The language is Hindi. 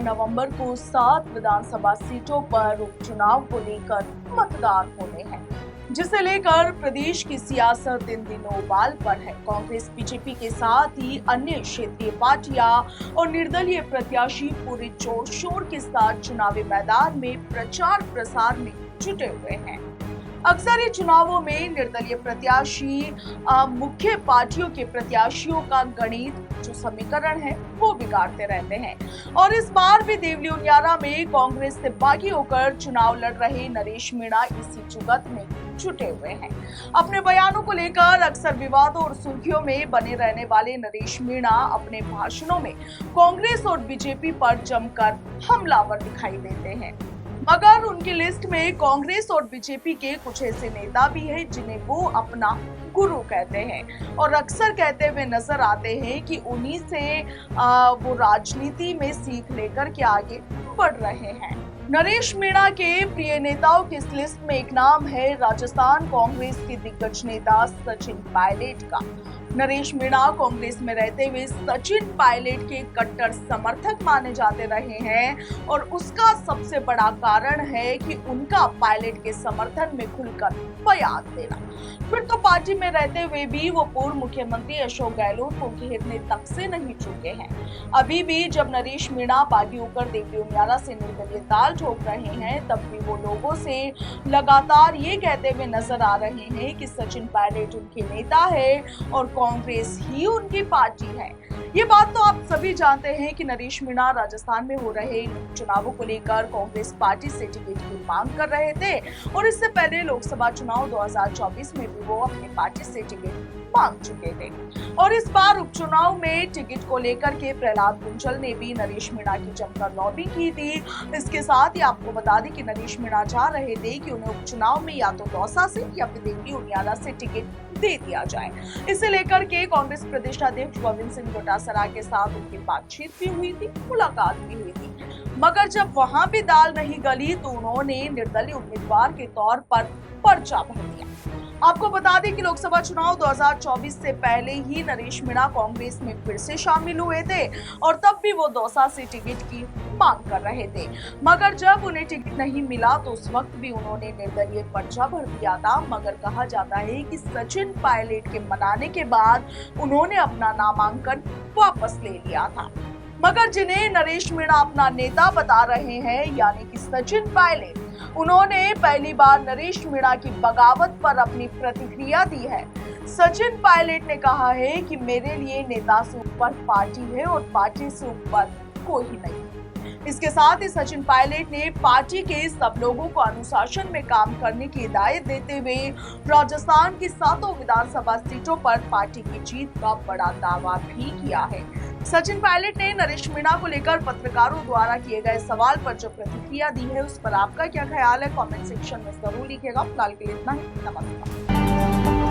नवंबर को 7 विधानसभा सीटों पर उपचुनाव को लेकर मतदान होने हैं, जिसे लेकर प्रदेश की सियासत इन दिनों उबाल पर है। कांग्रेस, बीजेपी के साथ ही अन्य क्षेत्रीय पार्टियां और निर्दलीय प्रत्याशी पूरे जोर शोर के साथ चुनावी मैदान में प्रचार प्रसार में जुटे हुए हैं। अक्सर ये चुनावों में निर्दलीय प्रत्याशी मुख्य पार्टियों के प्रत्याशियों का गणित जो समीकरण है वो बिगाड़ते रहते हैं और इस बार भी देवली उनियारा में कांग्रेस से बागी होकर चुनाव लड़ रहे नरेश मीणा इसी जुगत में जुटे हुए हैं। अपने बयानों को लेकर अक्सर विवादों और सुर्खियों में बने रहने वाले नरेश मीणा अपने भाषणों में कांग्रेस और बीजेपी पर जमकर हमलावर दिखाई देते हैं, मगर उनकी लिस्ट में कांग्रेस और बीजेपी के कुछ ऐसे नेता भी हैं जिन्हें वो अपना गुरु कहते हैं और अक्सर कहते हुए नजर आते हैं कि उन्हीं से वो राजनीति में सीख लेकर के आगे बढ़ रहे हैं। नरेश मीणा के प्रिय नेताओं की इस लिस्ट में एक नाम है राजस्थान कांग्रेस के दिग्गज नेता सचिन पायलट का। नरेश मीणा कांग्रेस में रहते हुए सचिन पायलट के कट्टर समर्थक माने जाते रहे हैं और उसका सबसे बड़ा कारण है कि उनका पायलट के समर्थन में खुलकर बयान देना। फिर तो पार्टी में रहते हुए भी वो पूर्व मुख्यमंत्री अशोक गहलोत को घेरने तक से नहीं चुके हैं। अभी भी जब नरेश मीणा बागी होकर देवली उनियारा से निर्दलीय ताल ठोक रहे हैं, तब भी वो लोगों से लगातार ये कहते हुए नजर आ रहे हैं कि सचिन पायलट उनके नेता है और कांग्रेस ही उनकी पार्टी है। ये बात तो आप सभी जानते हैं कि नरेश मीणा राजस्थान में हो रहे चुनावों को लेकर कांग्रेस पार्टी से टिकट की मांग कर रहे थे और इससे पहले लोकसभा चुनाव 2024 में भी वो अपनी पार्टी से टिकट मांग चुके थे और इस बार उपचुनाव में टिकट को लेकर के प्रहलाद गुंजल ने भी नरेश मीणा की जमकर लॉबी की थी। इसके साथ ही आपको बता दें कि नरेश मीणा चाह रहे थे कि उन्हें उपचुनाव में या तो दौसा से या फिर देवली उनियारा से टिकट दे दिया जाए। इसे लेकर के कांग्रेस प्रदेश अध्यक्ष गोविंद सिंह डोटासरा के साथ उनकी बातचीत भी हुई थी, मुलाकात भी हुई थी, मगर जब वहां भी दाल नहीं गली तो उन्होंने निर्दलीय उम्मीदवार के तौर पर पर्चा भर दिया। आपको बता दें कि लोकसभा चुनाव 2024 से पहले ही नरेश मीणा कांग्रेस में फिर से शामिल हुए थे और तब भी वो दौसा से टिकट की मांग कर रहे थे, मगर जब उन्हें टिकट नहीं मिला तो उस वक्त भी उन्होंने निर्दलीय पर्चा भर दिया था। मगर कहा जाता है कि सचिन पायलट के मनाने के बाद उन्होंने अपना नामांकन वापस ले लिया था। मगर जिन्हें नरेश मीणा अपना नेता बता रहे हैं यानी कि सचिन पायलट, उन्होंने पहली बार नरेश मीणा की बगावत पर अपनी प्रतिक्रिया दी है। सचिन पायलट ने कहा है कि मेरे लिए नेता से ऊपर पार्टी है और पार्टी से ऊपर कोई नहीं। इसके साथ ही सचिन पायलट ने पार्टी के सब लोगों को अनुशासन में काम करने की हिदायत देते हुए राजस्थान की 7 विधानसभा सीटों पर पार्टी की जीत का बड़ा दावा भी किया है। सचिन पायलट ने नरेश मीणा को लेकर पत्रकारों द्वारा किए गए सवाल पर जो प्रतिक्रिया दी है उस पर आपका क्या ख्याल है, कमेंट सेक्शन में जरूर लिखिएगा। फिलहाल के लिए इतना ही, नमस्कार।